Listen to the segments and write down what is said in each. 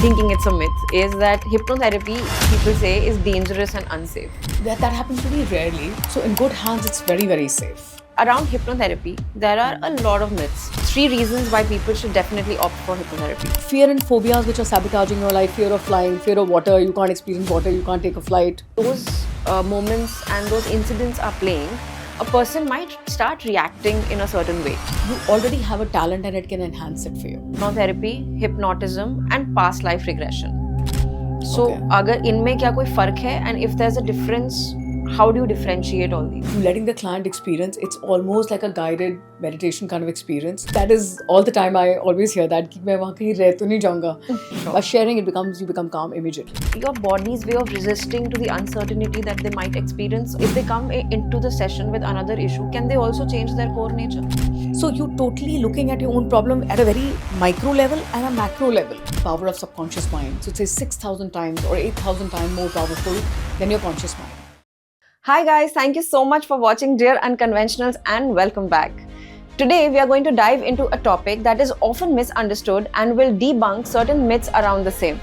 thinking it's a myth is that hypnotherapy, people say, is dangerous and unsafe. That happens really rarely. So in good hands, it's very, very safe. Around hypnotherapy, there are a lot of myths. 3 reasons why people should definitely opt for hypnotherapy. Fear and phobias which are sabotaging your life, fear of flying, fear of water, you can't experience water, you can't take a flight. Those moments and those incidents are playing, a person might start reacting in a certain way. You already have a talent and it can enhance it for you. Hypnotherapy, hypnotism and past life regression. So, Okay. अगर इनमें क्या कोई फर्क है and if there's a difference, how do you differentiate all these? Letting the client experience, it's almost like a guided meditation kind of experience. That is all the time I always hear that कि मैं वहाँ कहीं रह तो नहीं जाऊँगा. By sharing it you become calm immediately. Your body's way of resisting to the uncertainty that they might experience, if they come into the session with another issue, can they also change their core nature? So you're totally looking at your own problem at a very micro level and a macro level. Power of subconscious mind. So it's 6,000 times or 8,000 times more powerful than your conscious mind. Hi guys, thank you so much for watching Dear Unconventionals and welcome back. Today we are going to dive into a topic that is often misunderstood and will debunk certain myths around the same.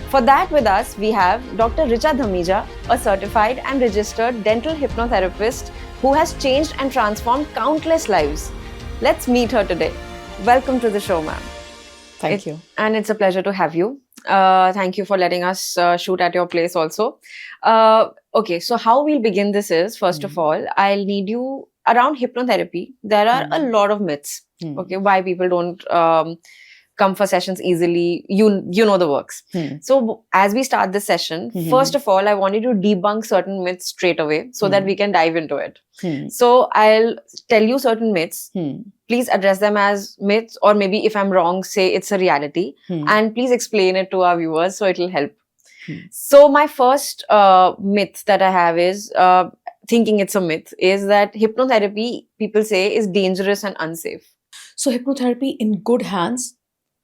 For that with us, we have Dr. Richa Dhamija, a certified and registered dental hypnotherapist who has changed and transformed countless lives. Let's meet her today. Welcome to the show, ma'am. Thank you. And it's a pleasure to have you. Thank you for letting us shoot at your place also. Okay, so how we'll begin this is, first of all, I'll need you, around hypnotherapy, there are a lot of myths, okay, why people don't come for sessions easily, you know the works. So as we start this session, first of all, I want you to debunk certain myths straight away so that we can dive into it. So I'll tell you certain myths. Please address them as myths, or maybe if I'm wrong, say it's a reality, and please explain it to our viewers so it'll help. So my first myth that I have is, thinking it's a myth, is that hypnotherapy, people say, is dangerous and unsafe. So hypnotherapy in good hands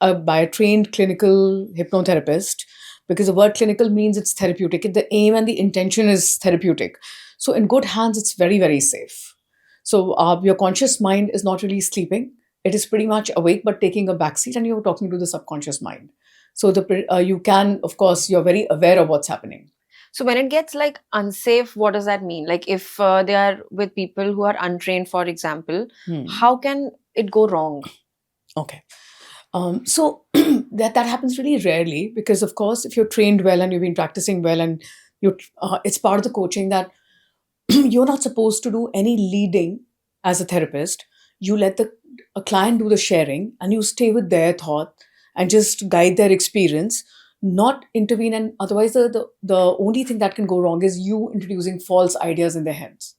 by a trained clinical hypnotherapist, because the word clinical means it's therapeutic. The aim and the intention is therapeutic. So in good hands, it's very, very safe. So your conscious mind is not really sleeping. It is pretty much awake, but taking a backseat, and you're talking to the subconscious mind. So you can, of course, you're very aware of what's happening. So when it gets like unsafe, what does that mean? Like if they are with people who are untrained, for example, how can it go wrong? Okay. So that happens really rarely, because of course, if you're trained well and you've been practicing well, and it's part of the coaching that you're not supposed to do any leading as a therapist. You let a client do the sharing, and you stay with their thought and just guide their experience, not intervene. And otherwise, the only thing that can go wrong is you introducing false ideas in their heads.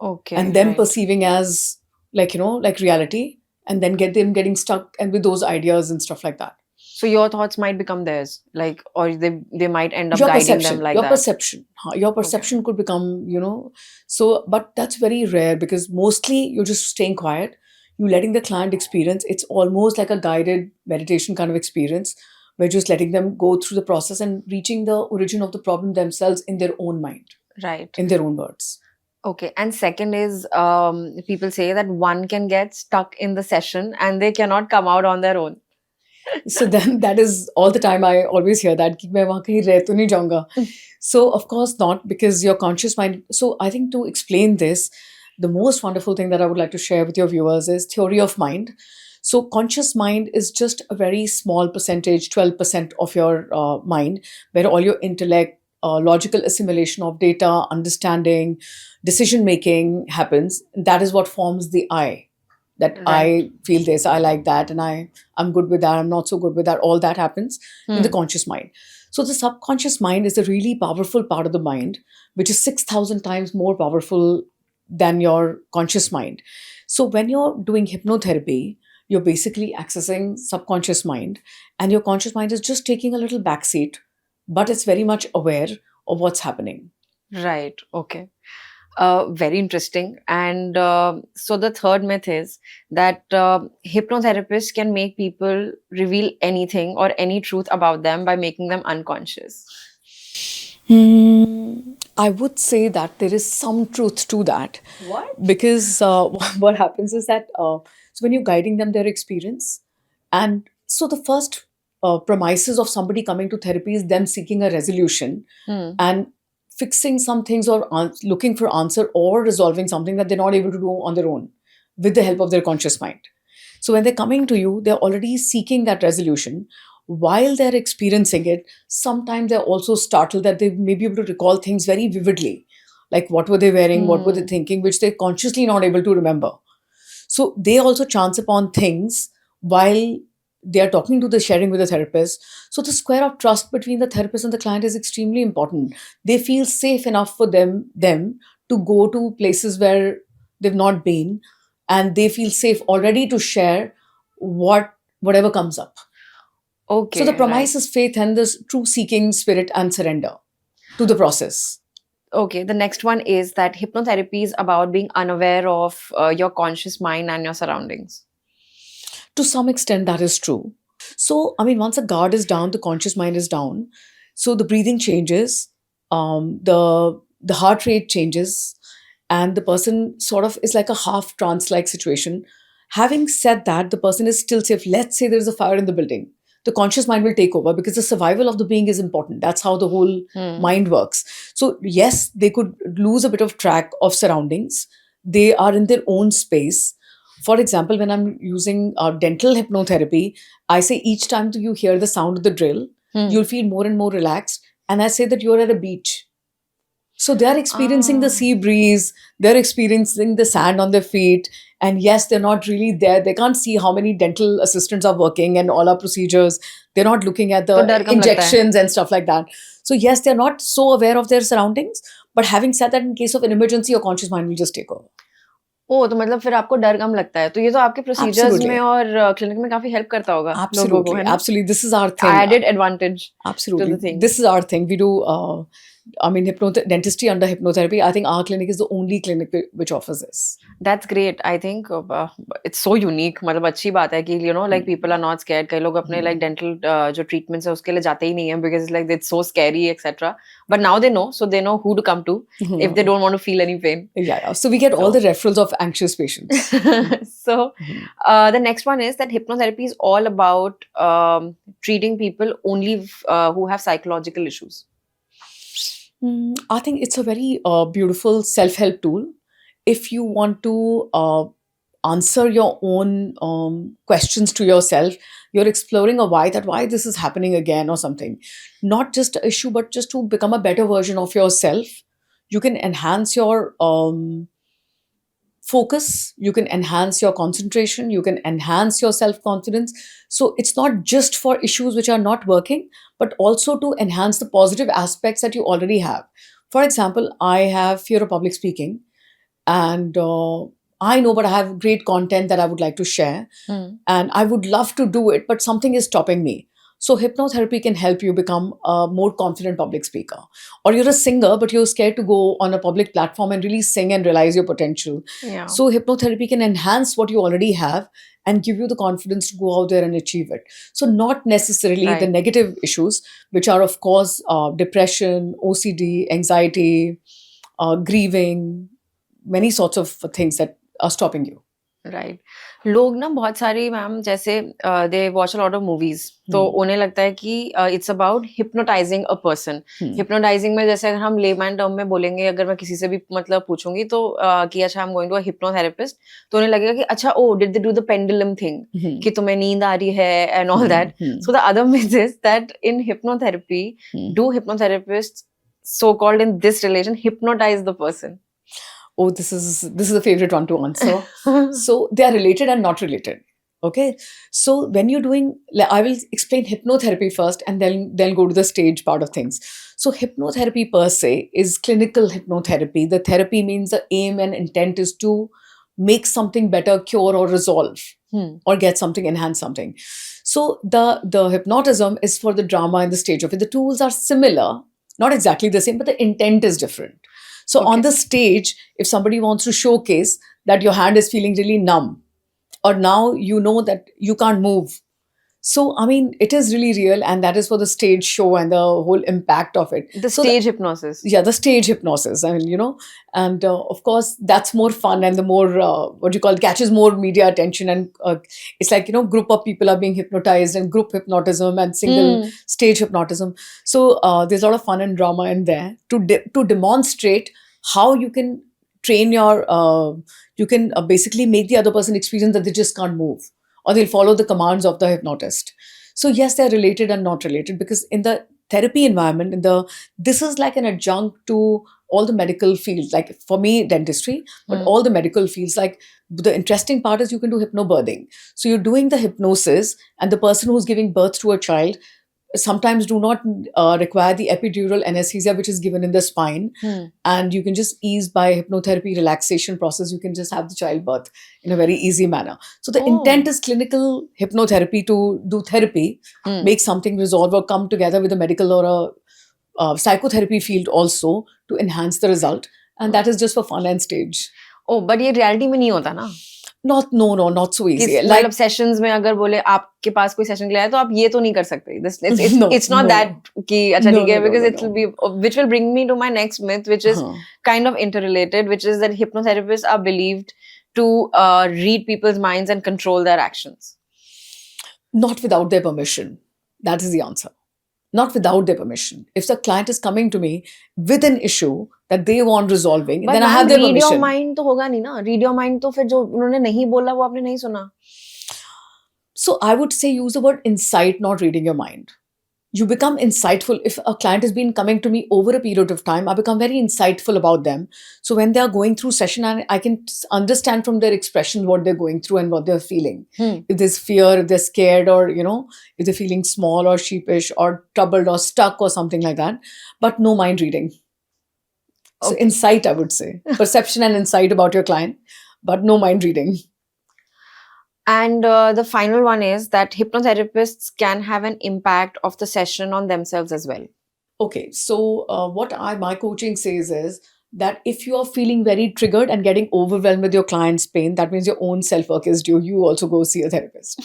Okay. And them perceiving as like reality, and then getting stuck and with those ideas and stuff like that. So your thoughts might become theirs, like, or they might end up guiding them like your that. Your perception could become, so, but that's very rare, because mostly you're just staying quiet, you letting the client experience. It's almost like a guided meditation kind of experience. We're just letting them go through the process and reaching the origin of the problem themselves in their own mind. Right. In their own words. Okay. And second is, people say that one can get stuck in the session and they cannot come out on their own. So then that is all the time I always hear that कि मैं वहाँ कहीं रह तो नहीं जाऊँगा. So of course not, because your conscious mind. So I think to explain this, the most wonderful thing that I would like to share with your viewers is theory of mind. So conscious mind is just a very small percentage, 12% of your mind, where all your intellect, logical assimilation of data, understanding, decision making happens. That is what forms the I. That right. I feel this, I like that, and I'm good with that, I'm not so good with that. All that happens in the conscious mind. So the subconscious mind is a really powerful part of the mind, which is 6,000 times more powerful than your conscious mind. So when you're doing hypnotherapy, you're basically accessing subconscious mind, and your conscious mind is just taking a little backseat, but it's very much aware of what's happening. Right. Okay. Very interesting. And so the third myth is that hypnotherapists can make people reveal anything or any truth about them by making them unconscious. I would say that there is some truth to that. What? Because what happens is that so when you're guiding them their experience, and so the first premises of somebody coming to therapy is them seeking a resolution Hmm. and fixing some things or looking for answer or resolving something that they're not able to do on their own with the help of their conscious mind. So when they're coming to you, they're already seeking that resolution. While they're experiencing it, sometimes they're also startled that they may be able to recall things very vividly, like what were they wearing, what were they Hmm. thinking, which they're consciously not able to remember. So they also chance upon things while they are talking to the sharing with the therapist. So the square of trust between the therapist and the client is extremely important. They feel safe enough for them to go to places where they've not been, and they feel safe already to share whatever comes up. So the Okay, right. promise is faith and this true seeking spirit and surrender to the process. Okay, the next one is that hypnotherapy is about being unaware of your conscious mind and your surroundings. To some extent, that is true. So, I mean, once a guard is down, the conscious mind is down. So the breathing changes, the heart rate changes, and the person sort of is like a half trance-like situation. Having said that, the person is still safe. Let's say there's a fire in the building. The conscious mind will take over because the survival of the being is important. That's how the whole Hmm. mind works. So, yes, they could lose a bit of track of surroundings. They are in their own space. For example, when I'm using dental hypnotherapy, I say each time that you hear the sound of the drill, Hmm. you'll feel more and more relaxed. And I say that you're at a beach. So they're experiencing the Ah. sea breeze, they're experiencing the sand on their feet. And yes, they're not really there. They can't see how many dental assistants are working and all our procedures. They're not looking at तो the डर कम लगता है. injections and stuff like that. So, yes, they're not so aware of their surroundings. But having said that, in case of an emergency, your conscious mind will just take over. ओह! तो मतलब फिर आपको डर कम लगता है. तो ये तो आपके प्रोसीजर्स में Absolutely. और क्लिनिक में काफ़ी हेल्प करता होगा लोगों को, Absolutely. है ना? Absolutely. This is our thing. Added advantage to Absolutely. the thing. This is our thing. We do, dentistry under hypnotherapy. I think our clinic is the only clinic which offers this. That's great. I think it's so unique. मतलब अच्छी बात है कि like people are not scared. कई लोग अपने like dental जो treatments है उसके लिए जाते ही नहीं हैं because it's like it's so scary, etc. But now they know, so they know who to come to if they don't want to feel any pain. Yeah. So we get all the referrals of anxious patients. So the next one is that hypnotherapy is all about treating people only who have psychological issues. I think it's a very beautiful self-help tool. If you want to answer your own questions to yourself, you're exploring a why this is happening again or something. Not just an issue, but just to become a better version of yourself. You can enhance your focus, you can enhance your concentration, you can enhance your self-confidence. So it's not just for issues which are not working, but also to enhance the positive aspects that you already have. For example, I have fear of public speaking, and I know, but I have great content that I would like to share, and I would love to do it, but something is stopping me. So hypnotherapy can help you become a more confident public speaker. Or you're a singer, but you're scared to go on a public platform and really sing and realize your potential. Yeah. So hypnotherapy can enhance what you already have and give you the confidence to go out there and achieve it. So not necessarily the Right. negative issues, which are of course depression, OCD, anxiety, grieving, many sorts of things that are stopping you. Right. लोग ना बहुत सारी ma'am जैसे they watch a lot of movies तो उन्हें लगता है कि it's about hypnotising a person. Hypnotising में जैसे अगर हम लेमैन टर्म में बोलेंगे, अगर मैं किसी से भी मतलब पूछूंगी तो कि अच्छा I am going to a hypnotherapist, तो उन्हें लगेगा कि अच्छा oh did they do the pendulum thing कि तुम्हें नींद आ रही है and all that. So the other myth is that in hypnotherapy do hypnotherapist so called in this relation hypnotize the person? Oh, this is a favorite one to answer. So they are related and not related. Okay. So when you're doing, I will explain hypnotherapy first and then go to the stage part of things. So hypnotherapy per se is clinical hypnotherapy. The therapy means the aim and intent is to make something better, cure or resolve, or get something, enhance something. So the hypnotism is for the drama and the stage of it. The tools are similar, not exactly the same, but the intent is different. So on the stage, if somebody wants to showcase that your hand is feeling really numb, or now you know that you can't move, So, I mean, it is really real, and that is for the stage show and the whole impact of it. The So, stage hypnosis. yeah, the stage hypnosis. I mean, and of course, that's more fun and the more, what you call, catches more media attention. And it's like, group of people are being hypnotized and group hypnotism and single Hmm. stage hypnotism. So, there's a lot of fun and drama in there to demonstrate how you can train you can basically make the other person experience that they just can't move, or they'll follow the commands of the hypnotist. So yes, they're related and not related, because in the therapy environment, this is like an adjunct to all the medical fields. Like for me, dentistry, but Hmm. all the medical fields. Like the interesting part is you can do hypnobirthing. So you're doing the hypnosis, and the person who's giving birth to a child sometimes do not require the epidural anesthesia, which is given in the spine, Hmm. and you can just ease by hypnotherapy relaxation process. You can just have the childbirth in a very easy manner. So the Oh. intent is clinical hypnotherapy to do therapy, Hmm. make something resolve or come together with a medical or a psychotherapy field also to enhance the result, and that is just for fun and stage. Oh, but ये reality में नहीं होता ना Not so कि easy. मतलब Like sessions में अगर बोले आपके पास कोई सेशन के लिए आया तो आप ये तो नहीं कर सकते no, it's not no, that कि अच्छा no, ठीक no, है no, because no, it will no. be which will bring me to my next myth which is Huh. kind of interrelated which is that hypnotherapists are believed to read people's minds and control their actions. Not without their permission. That is the answer. Not without their permission. If the client is coming to me with an issue that they want resolving, But then I ma'am have their read your permission. mind तो होगा नहीं ना read your mind तो फिर जो उन्होंने नहीं बोला वो आपने नहीं सुना. So I would say use the word insight, not reading your mind. You become insightful. If a client has been coming to me over a period of time, I become very insightful about them. So when they are going through session, I can understand from their expression what they're going through and what they're feeling. If there's fear, if they're scared, or if they're feeling small or sheepish or troubled or stuck or something like that. But no mind reading. So Okay. insight, I would say. Perception and insight about your client, but no mind reading. And the final one is that hypnotherapists can have an impact of the session on themselves as well. Okay, so what my coaching says is that if you are feeling very triggered and getting overwhelmed with your client's pain, that means your own self work is due. You also go see a therapist.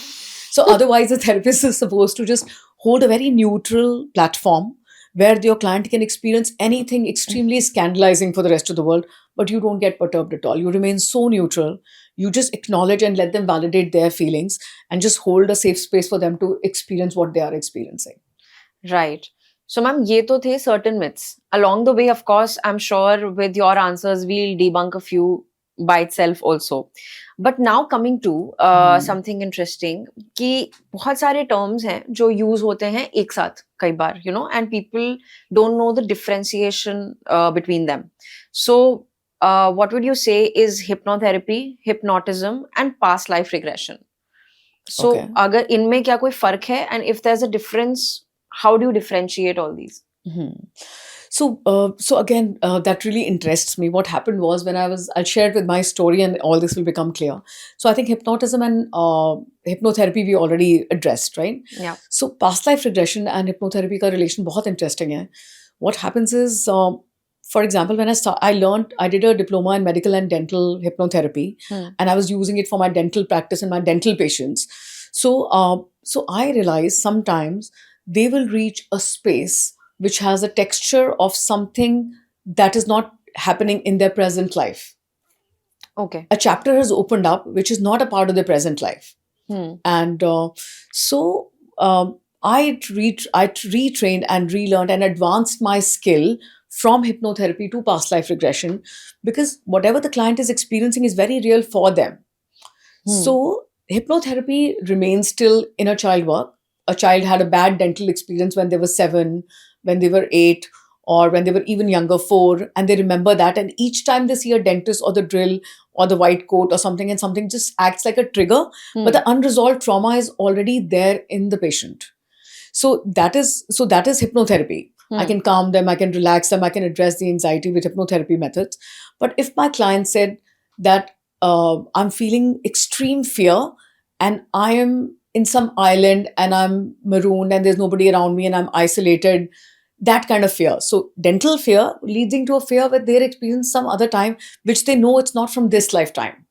So otherwise, the therapist is supposed to just hold a very neutral platform where your client can experience anything extremely scandalizing for the rest of the world, but you don't get perturbed at all. You remain so neutral. You just acknowledge and let them validate their feelings and just hold a safe space for them to experience what they are experiencing. Right. So, ma'am, ये तो थे certain myths. Along the way, of course, I'm sure with your answers, we'll debunk a few by itself also. But now coming to something interesting, कि बहुत सारे terms हैं जो use होते हैं एक साथ कई बार, and people don't know the differentiation between them. So, what would you say is hypnotherapy, hypnotism, and past life regression? So, Okay. अगर इनमें क्या कोई फर्क है, and if there's a difference, how do you differentiate all these? So again, that really interests me. What happened was I'll share it with my story, and all this will become clear. So I think hypnotism and hypnotherapy we already addressed, right? Yeah. So past life regression and hypnotherapy ka relation बहुत interesting है. What happens is, for example, when I did a diploma in medical and dental hypnotherapy, and I was using it for my dental practice and my dental patients. So I realized sometimes they will reach a space which has a texture of something that is not happening in their present life. Okay. A chapter has opened up which is not a part of their present life. And so I retrained and relearned and advanced my skill from hypnotherapy to past life regression, because whatever the client is experiencing is very real for them. So hypnotherapy remains still inner child work. A child had a bad dental experience when they were 7, when they were 8, or when they were even younger, 4, and they remember that. And each time they see a dentist or the drill or the white coat or something, and something just acts like a trigger, but the unresolved trauma is already there in the patient. So that is hypnotherapy. I can calm them, I can relax them, I can address the anxiety with hypnotherapy methods. But if my client said that I'm feeling extreme fear and I am in some island and I'm marooned and there's nobody around me and I'm isolated, that kind of fear. So dental fear leading to a fear where they're experiencing some other time, which they know it's not from this lifetime.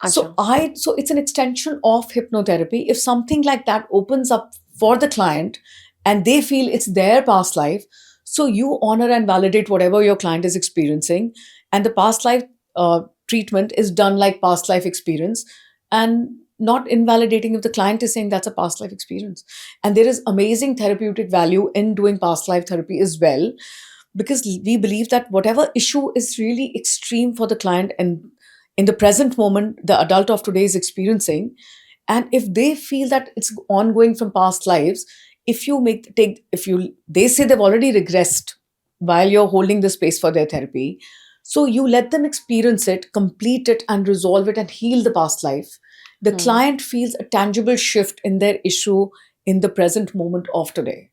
Acha. So it's an extension of hypnotherapy. If something like that opens up for the client and they feel it's their past life, so you honor and validate whatever your client is experiencing, and the past life treatment is done like past life experience, and not invalidating if the client is saying that's a past life experience. And there is amazing therapeutic value in doing past life therapy as well, because we believe that whatever issue is really extreme for the client and in the present moment the adult of today is experiencing, and if they feel that it's ongoing from past lives, if you make take if you they say they've already regressed while you're holding the space for their therapy, so you let them experience it, complete it, and resolve it and heal the past life, the Hmm. client feels a tangible shift in their issue in the present moment of today.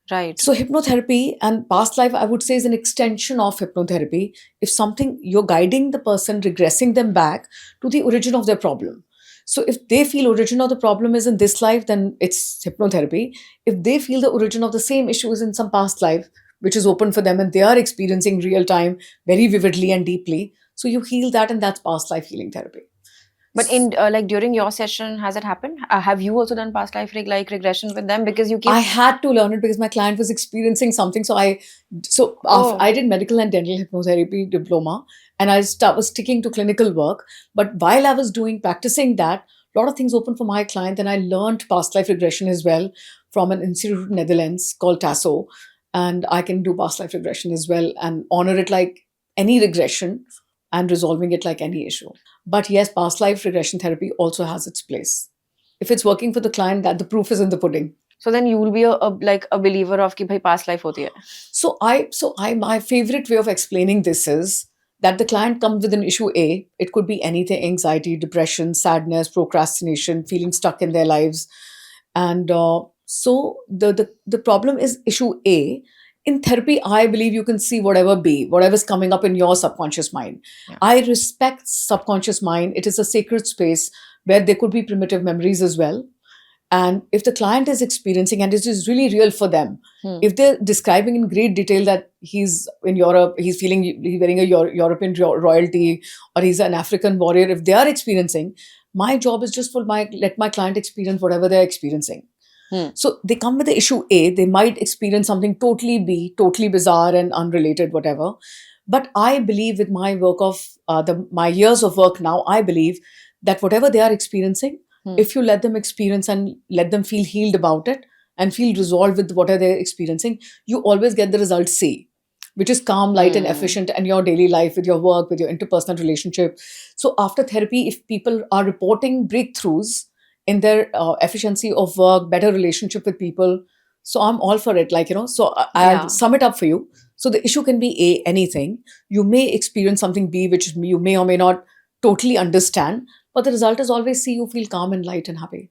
Right. So hypnotherapy and past life, I would say, is an extension of hypnotherapy. If something you're guiding the person, regressing them back to the origin of their problem. So if they feel origin of the problem is in this life, then it's hypnotherapy. If they feel the origin of the same issue is in some past life, which is open for them and they are experiencing real time very vividly and deeply, so you heal that, and that's past life healing therapy. But in like during your session, has it happened? Have you also done past life like regression with them? Because you keep. I had to learn it because my client was experiencing something. Oh. I did medical and dental hypnotherapy diploma, and was sticking to clinical work. But while I was doing practicing that, a lot of things opened for my client, and I learned past life regression as well from an institute in Netherlands called TASO, and I can do past life regression as well and honor it like any regression and resolving it like any issue. But yes, past life regression therapy also has its place. If it's working for the client, that the proof is in the pudding. So then you will be like a believer of कि भाई past life होती है. My favorite way of explaining this is that the client comes with an issue A. It could be anything: anxiety, depression, sadness, procrastination, feeling stuck in their lives, and so the problem is issue A. In therapy, I believe you can see whatever B, whatever's coming up in your subconscious mind. Yeah. I respect subconscious mind. It is a sacred space where there could be primitive memories as well. And if the client is experiencing, and it is really real for them, Hmm. if they're describing in great detail that he's in Europe, he's feeling he's wearing a European royalty, or he's an African warrior, if they are experiencing, my job is just let my client experience whatever they're experiencing. Hmm. So they come with the issue A, they might experience something totally B, totally bizarre and unrelated, whatever. But I believe with my work of my years of work now, I believe that whatever they are experiencing, if you let them experience and let them feel healed about it and feel resolved with whatever they're experiencing, you always get the result C, which is calm, light, and efficient in your daily life, with your work, with your interpersonal relationship. So after therapy, if people are reporting breakthroughs in their efficiency of work, better relationship with people, so I'm all for it. So I'll Yeah. sum it up for you. So the issue can be A, anything. You may experience something B, which you may or may not totally understand, but the result is always C. You feel calm and light and happy.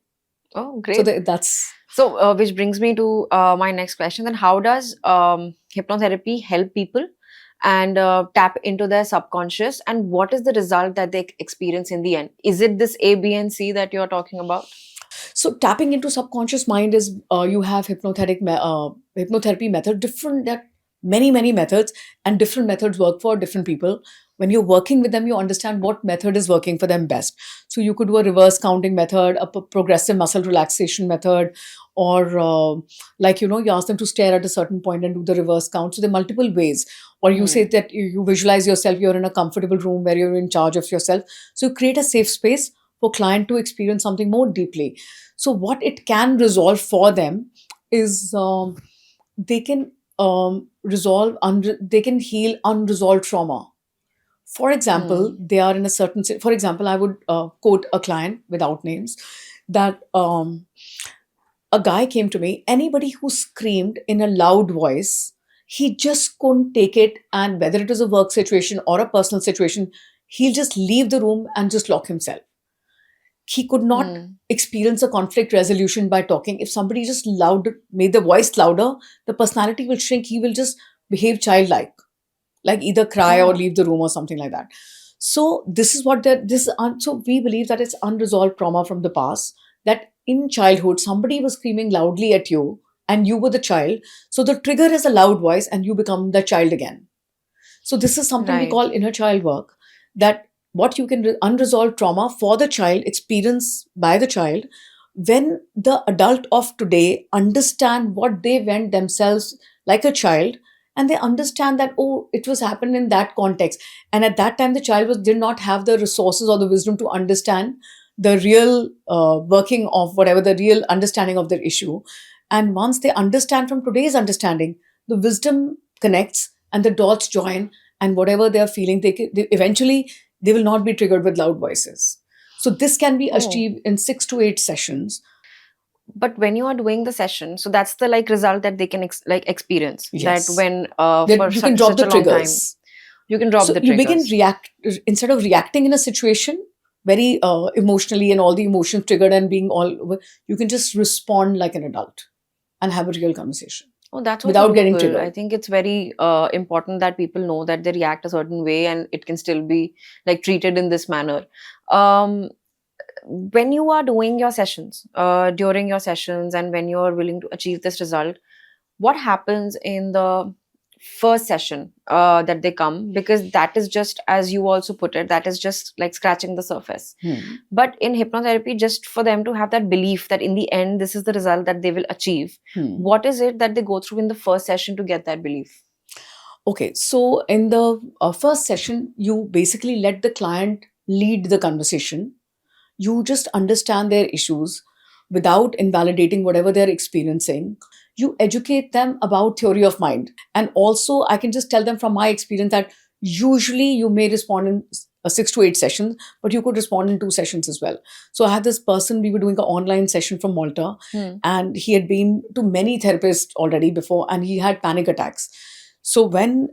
Oh, So great. that's So, which brings me to my next question. Then, how does hypnotherapy help people and tap into their subconscious? And what is the result that they experience in the end? Is it this A, B, and C that you're talking about? so tapping into subconscious mind is you have hypnotherapy method different. There are many methods, and different methods work for different people. When you're working with them, you understand what method is working for them best. So you could do a reverse counting method, a progressive muscle relaxation method, or you ask them to stare at a certain point and do the reverse count. So there are multiple ways. Or you say that you visualize yourself, you're in a comfortable room where you're in charge of yourself. So you create a safe space for client to experience something more deeply. So what it can resolve for them is they can they can heal unresolved trauma. For example, they are in a certain. For example, I would quote a client without names that a guy came to me. Anybody who screamed in a loud voice, he just couldn't take it, and whether it was a work situation or a personal situation, he'll just leave the room and just lock himself. He could not experience a conflict resolution by talking. If somebody just made the voice louder, the personality will shrink. He will just behave childlike, like either cry or Oh. leave the room or something like that. So this is what so we believe that it's unresolved trauma from the past, that in childhood somebody was screaming loudly at you and you were the child. So the trigger is a loud voice and you become the child again. So this is something we Right. call inner child work, that what you can unresolved trauma for the child, experience by the child, when the adult of today understand what they went themselves like a child, and they understand that, oh, it was happened in that context, and at that time the child did not have the resources or the wisdom to understand the real working of whatever the real understanding of their issue. And once they understand from today's understanding, the wisdom connects and the dots join, and whatever they are feeling, they eventually they will not be triggered with loud voices. So this can be Oh. achieved in 6 to 8 sessions. But when you are doing the session, so that's the like result that they can experience. Yes. That when That for you can drop such the a long time, triggers. you can drop So the you begin triggers. instead of reacting in a situation very emotionally and all the emotions triggered and being all over, you can just respond like an adult and have a real conversation Oh, that's also without getting doable. I triggered. think it's very important that people know that they react a certain way and it can still be like treated in this manner. Um, when you are doing your sessions, during your sessions, and when you are willing to achieve this result, what happens in the first session that they come? Because that is just, as you also put it, that is just like scratching the surface. But in hypnotherapy, just for them to have that belief that in the end, this is the result that they will achieve, what is it that they go through in the first session to get that belief? Okay, so in the first session, you basically let the client lead the conversation. You just understand their issues without invalidating whatever they're experiencing. You educate them about theory of mind. And also, I can just tell them from my experience that usually you may respond in 6 to 8 sessions, but you could respond in 2 sessions as well. So I had this person, we were doing an online session from Malta, and he had been to many therapists already before, and he had panic attacks. So when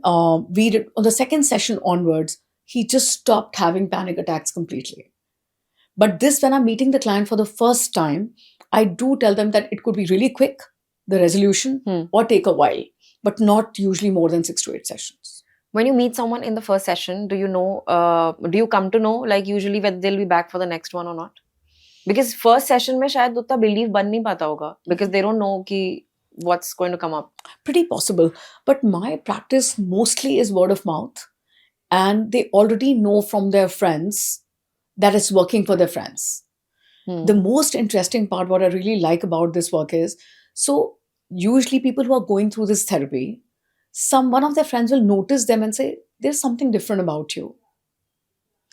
we did on the second session onwards, he just stopped having panic attacks completely. But this, when I'm meeting the client for the first time, I do tell them that it could be really quick, the resolution, or take a while, but not usually more than 6 to 8 sessions. When you meet someone in the first session, do you come to know like usually whether they'll be back for the next one or not? Because first session में शायद उतना belief बन नहीं पाता होगा because they don't know कि what's going to come up. Pretty possible. But my practice mostly is word of mouth, and they already know from their friends that it's working for their friends. The most interesting part, what I really like about this work is, so usually people who are going through this therapy, one of their friends will notice them and say, there's something different about you.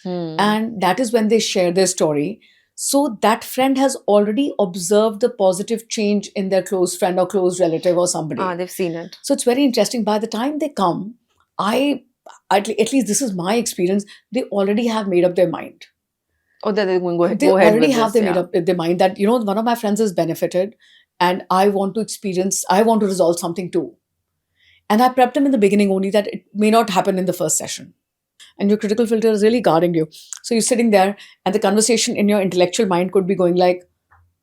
And that is when they share their story. So that friend has already observed the positive change in their close friend or close relative or somebody. They've seen it. So it's very interesting. By the time they come, at least this is my experience, they already have made up their mind. Oh, they're going to They go ahead already with have this, made up their mind that, one of my friends has benefited and I want to resolve something too. And I prepped them in the beginning only that it may not happen in the first session. And your critical filter is really guarding you. So you're sitting there and the conversation in your intellectual mind could be going like,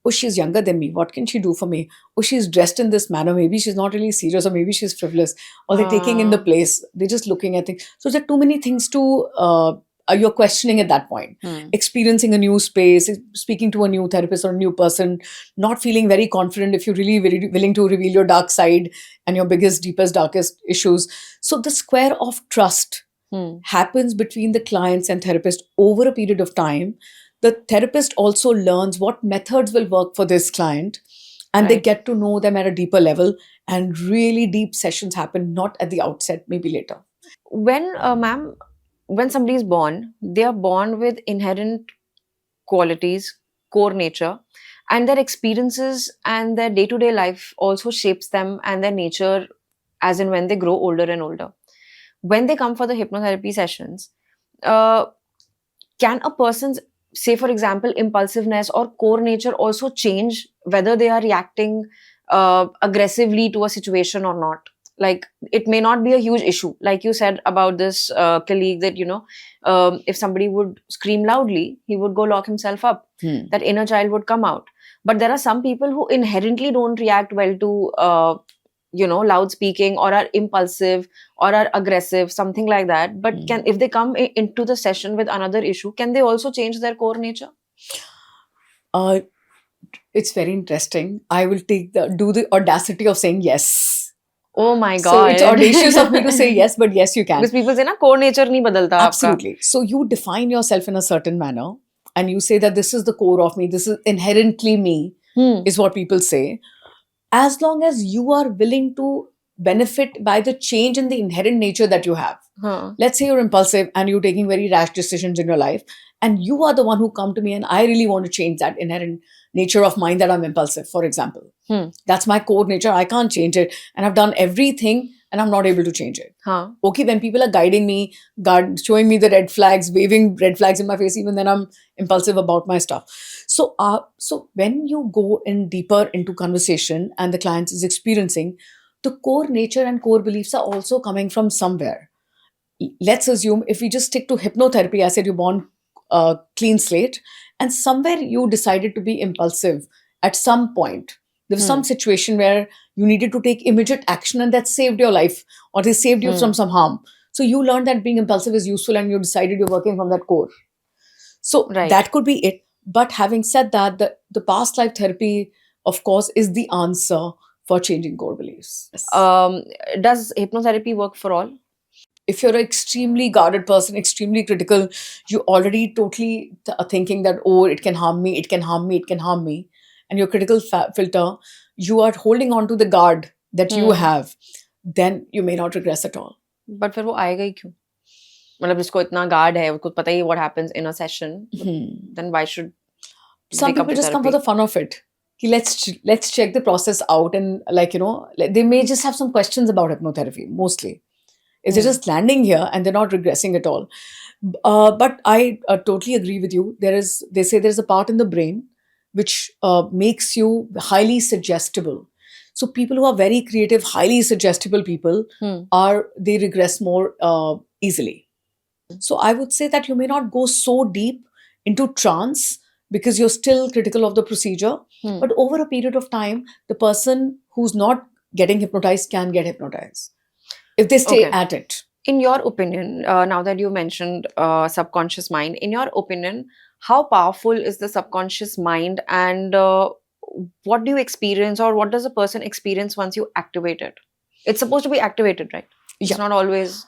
oh, she's younger than me. What can she do for me? Oh, she's dressed in this manner. Maybe she's not really serious, or maybe she's frivolous. Or they're taking in the place. They're just looking at things. So there are too many things to you're questioning at that point. Experiencing a new space, speaking to a new therapist or a new person, not feeling very confident if you're really very willing to reveal your dark side and your biggest, deepest, darkest issues. So the square of trust happens between the clients and therapist over a period of time. The therapist also learns what methods will work for this client, and they get to know them at a deeper level, and really deep sessions happen not at the outset, maybe later. When, ma'am, when somebody is born, they are born with inherent qualities, core nature, and their experiences and their day-to-day life also shapes them and their nature as in when they grow older and older. When they come for the hypnotherapy sessions, can a person's, say for example, impulsiveness or core nature also change whether they are reacting aggressively to a situation or not? Like, it may not be a huge issue, like you said about this colleague, that if somebody would scream loudly, he would go lock himself up. That inner child would come out. But there are some people who inherently don't react well to loud speaking, or are impulsive or are aggressive, something like that. But if they come into the session with another issue, can they also change their core nature? It's very interesting. I will do the audacity of saying yes. Oh my So it's God. audacious of me to say yes, but yes, you can. Because people say ना core nature नहीं बदलता आपका. Absolutely. So you define yourself in a certain manner and you say that this is the core of me, this is inherently me, is what people say. As long as you are willing to benefit by the change in the inherent nature that you have. हाँ. Let's say you're impulsive and you're taking very rash decisions in your life, and you are the one who come to me and I really want to change that inherent nature of mine that I'm impulsive, for example. That's my core nature. I can't change it. And I've done everything and I'm not able to change it. हाँ. Okay, when people are guiding me, showing me the red flags, waving red flags in my face, even then I'm impulsive about my stuff. So when you go in deeper into conversation and the client is experiencing, the core nature and core beliefs are also coming from somewhere. Let's assume if we just stick to hypnotherapy, I said you're born clean slate, and somewhere you decided to be impulsive at some point. There was some situation where you needed to take immediate action and that saved your life or they saved you from some harm. So you learned that being impulsive is useful and you decided you're working from that core. So that could be it. But having said that, the past life therapy, of course, is the answer for changing core beliefs. Does hypnotherapy work for all? If you're an extremely guarded person, extremely critical, you already totally thinking that, oh, it can harm me, it can harm me, it can harm me. And your critical filter, you are holding on to the guard that you have, then you may not regress at all. But फिर वो आएगा ही क्यों? मतलब जिसको इतना guard है, उसको पता ही what happens in a session, then why should some people just come for the fun of it? Let's check the process out, and they may just have some questions about hypnotherapy mostly. They're just landing here and they're not regressing at all. But I totally agree with you. They say there's a part in the brain which makes you highly suggestible. So people who are very creative, highly suggestible people they regress more easily. So I would say that you may not go so deep into trance because you're still critical of the procedure. But over a period of time, the person who's not getting hypnotized can get hypnotized if they stay at it. In your opinion, now that you mentioned subconscious mind, in your opinion, how powerful is the subconscious mind, and what do you experience, or what does a person experience once you activate it? It's supposed to be activated, right? It's not always.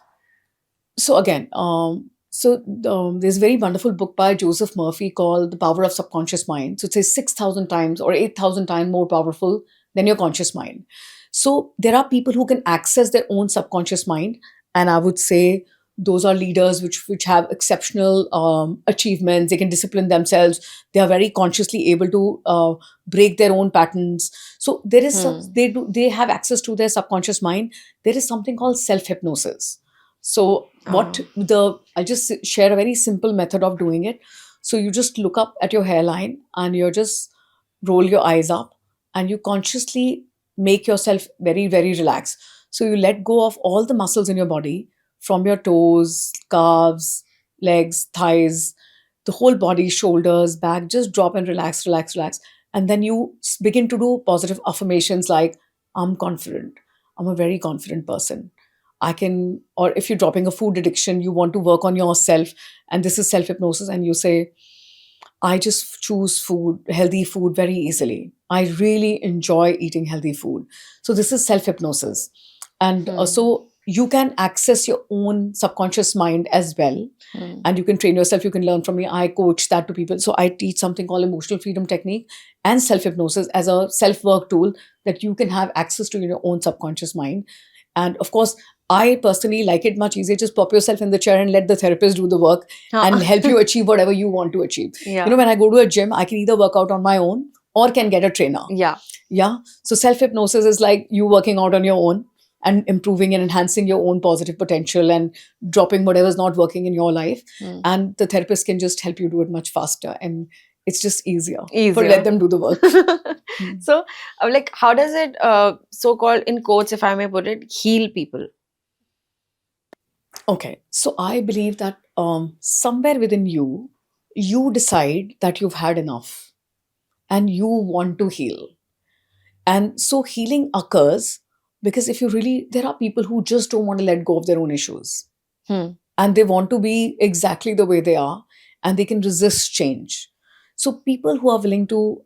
So again, there's a very wonderful book by Joseph Murphy called The Power of Subconscious Mind. So it says 6,000 times or 8,000 times more powerful than your conscious mind. So there are people who can access their own subconscious mind, and I would say those are leaders which have exceptional achievements. They can discipline themselves. They are very consciously able to break their own patterns. So there is they have access to their subconscious mind. There is something called self-hypnosis. So I'll just share a very simple method of doing it. So you just look up at your hairline and you just roll your eyes up and you consciously make yourself very, very relaxed. So you let go of all the muscles in your body, from your toes, calves, legs, thighs, the whole body, shoulders, back, just drop and relax, relax, relax. And then you begin to do positive affirmations like, I'm confident. I'm a very confident person. I can, or if you're dropping a food addiction, you want to work on yourself, and this is self-hypnosis, and you say, I just choose food, healthy food very easily. I really enjoy eating healthy food. So this is self-hypnosis. And so you can access your own subconscious mind as well. And you can train yourself. You can learn from me. I coach that to people. So I teach something called emotional freedom technique and self-hypnosis as a self-work tool that you can have access to in your own subconscious mind. And of course, I personally like it much easier. Just pop yourself in the chair and let the therapist do the work and help you achieve whatever you want to achieve. Yeah. When I go to a gym, I can either work out on my own or can get a trainer. Yeah. So self-hypnosis is like you working out on your own and improving and enhancing your own positive potential and dropping whatever's not working in your life. And the therapist can just help you do it much faster. And it's just easier. So let them do the work. So how does it, so-called in quotes, if I may put it, heal people? Okay. So I believe that somewhere within you, you decide that you've had enough and you want to heal. And so healing occurs because there are people who just don't want to let go of their own issues. And they want to be exactly the way they are, and they can resist change. So people who are willing to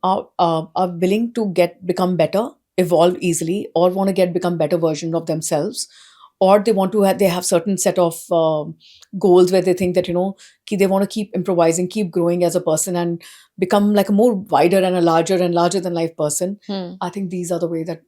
become better, evolve easily, or want to become better version of themselves, or they want to they have certain set of goals where they think that they want to keep improvising, keep growing as a person, and become like a more wider and a larger than life person. Hmm. I think these are the way that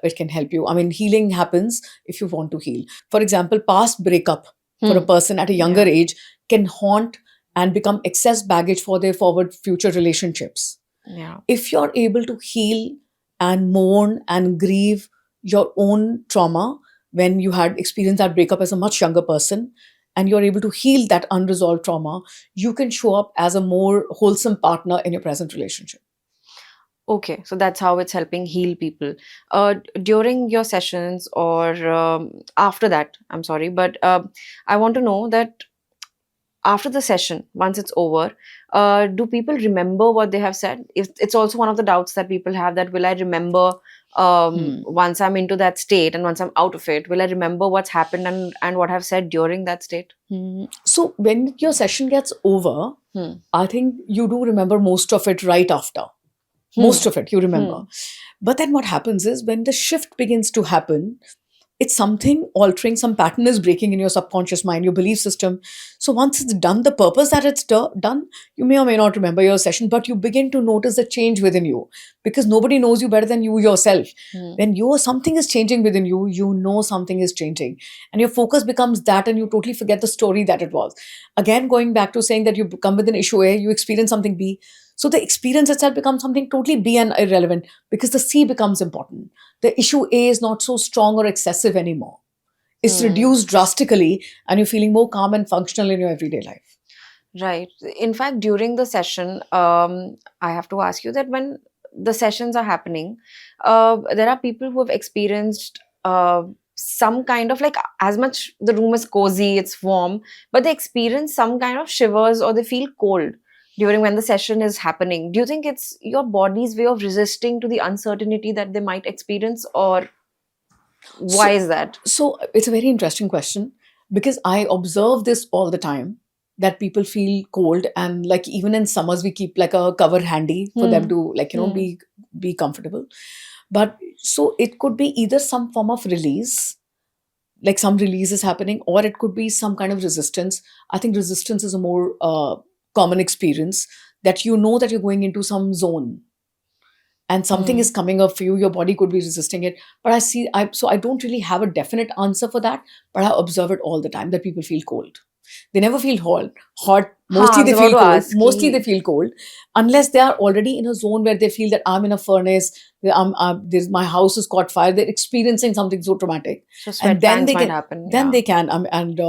it can help you. I mean, healing happens if you want to heal. For example, past breakup for a Hmm. person at a younger Yeah. age can haunt and become excess baggage for their forward future relationships. Yeah. If you're able to heal and mourn and grieve your own trauma when you had experienced that breakup as a much younger person, and you're able to heal that unresolved trauma, you can show up as a more wholesome partner in your present relationship. Okay, so that's how it's helping heal people. During your sessions or after that, I'm sorry, but I want to know that after the session, once it's over, do people remember what they have said? If it's also one of the doubts that people have, that will I remember Hmm. once I'm into that state and once I'm out of it, will I remember what's happened and what I've said during that state? So when your session gets over, Hmm. I think you do remember most of it right after. Hmm. Most of it you remember. Hmm. But then what happens is when the shift begins to happen, it's something altering, some pattern is breaking in your subconscious mind, your belief system. So once it's done, the purpose that it's done, you may or may not remember your session, but you begin to notice the change within you, because nobody knows you better than you yourself. Hmm. When something is changing within you, you know something is changing, and your focus becomes that, and you totally forget the story that it was. Again, going back to saying that you come with an issue A, you experience something B. So the experience itself becomes something totally B and irrelevant, because the C becomes important. The issue A is not so strong or excessive anymore. It's Hmm. reduced drastically, and you're feeling more calm and functional in your everyday life. Right. In fact, during the session, I have to ask you that when the sessions are happening, there are people who have experienced some kind of like, as much the room is cozy, it's warm, but they experience some kind of shivers or they feel cold during when the session is happening. Do you think it's your body's way of resisting to the uncertainty that they might experience, or why So, is that? so it's a very interesting question, because I observe this all the time, that people feel cold, and like even in summers we keep like a cover handy for them Hmm. to Hmm. be comfortable. But so it could be either some form of release, like some release is happening, or it could be some kind of resistance. I think resistance is a more common experience, that you know that you're going into some zone and something is Hmm. coming up for you, your body could be resisting it. But I don't really have a definite answer for that, but I observe it all the time, that people feel cold. They never feel hot. Ha, I Mostly was they about feel to cold. ask. Mostly they feel cold, unless they are already in a zone where they feel that I'm in a furnace. My house is caught fire. They're experiencing something so traumatic, So and then sweatpants they might can. happen. Then Yeah. they can. And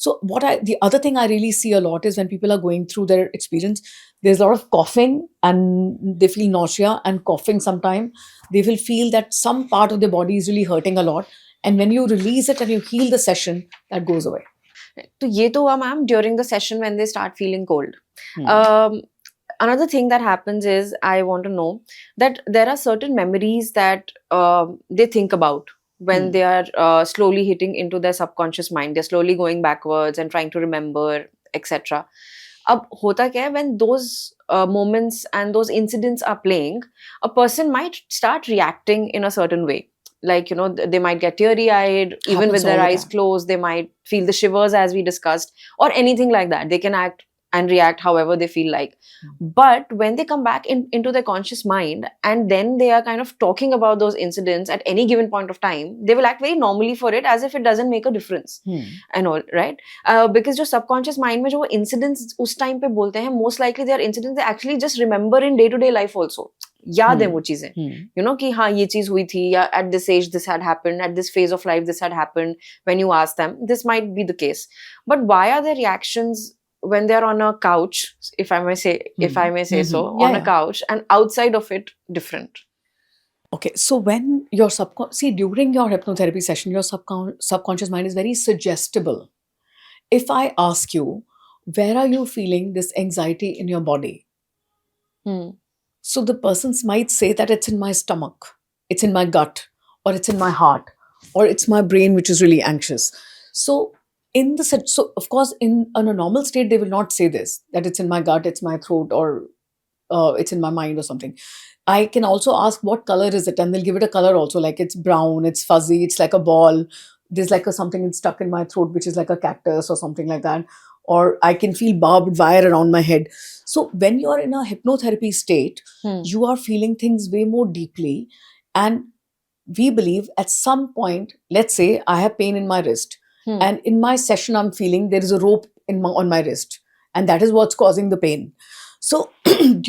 so the other thing I really see a lot is when people are going through their experience, there's a lot of coughing, and they feel nausea and coughing. Sometimes they will feel that some part of their body is really hurting a lot, and when you release it and you heal the session, that goes away. तो ये तो हुआ ma'am during the session when they start feeling cold. Hmm. Um, Another thing that happens is I want to know that there are certain memories that they think about when Hmm. they are slowly hitting into their subconscious mind. They're slowly going backwards and trying to remember, etc. अब होता क्या है, when those moments and those incidents are playing, a person might start reacting in a certain way. Like, they might get teary eyed, even with Happens their all the eyes time. closed. They might feel the shivers, as we discussed, or anything like that. They can act and react however they feel like. But when they come back into their conscious mind, and then they are kind of talking about those incidents at any given point of time, they will act very normally for it, as if it doesn't make a difference Hmm. and all, right? Because जो subconscious mind में जो वो incidents उस time पे बोलते हैं, most likely they are incidents they actually just remember in day to day life also. याद है वो चीजें, कि हाँ ये चीज हुई थी, या at this age this had happened, at this phase of life this had happened. When you ask them, this might be the case. But why are their reactions when they're on a couch, if I may say so, Yeah, on a yeah. couch, and outside of it different? Okay, so when your during your hypnotherapy session, your subconscious mind is very suggestible. If I ask you, where are you feeling this anxiety in your body? Hmm. So the persons might say that it's in my stomach, it's in my gut, or it's in my heart, or it's my brain which is really anxious. So so of course in a normal state they will not say this, that it's in my gut, it's my throat, or it's in my mind or something. I can also ask what color is it, and they'll give it a color also, like it's brown, it's fuzzy, it's like a ball. There's like a something that's stuck in my throat, which is like a cactus or something like that. Or I can feel barbed wire around my head. So when you are in a hypnotherapy state, Hmm. you are feeling things way more deeply. And we believe at some point, let's say I have pain in my wrist, Hmm. and in my session, I'm feeling there is a rope on my wrist, and that is what's causing the pain. So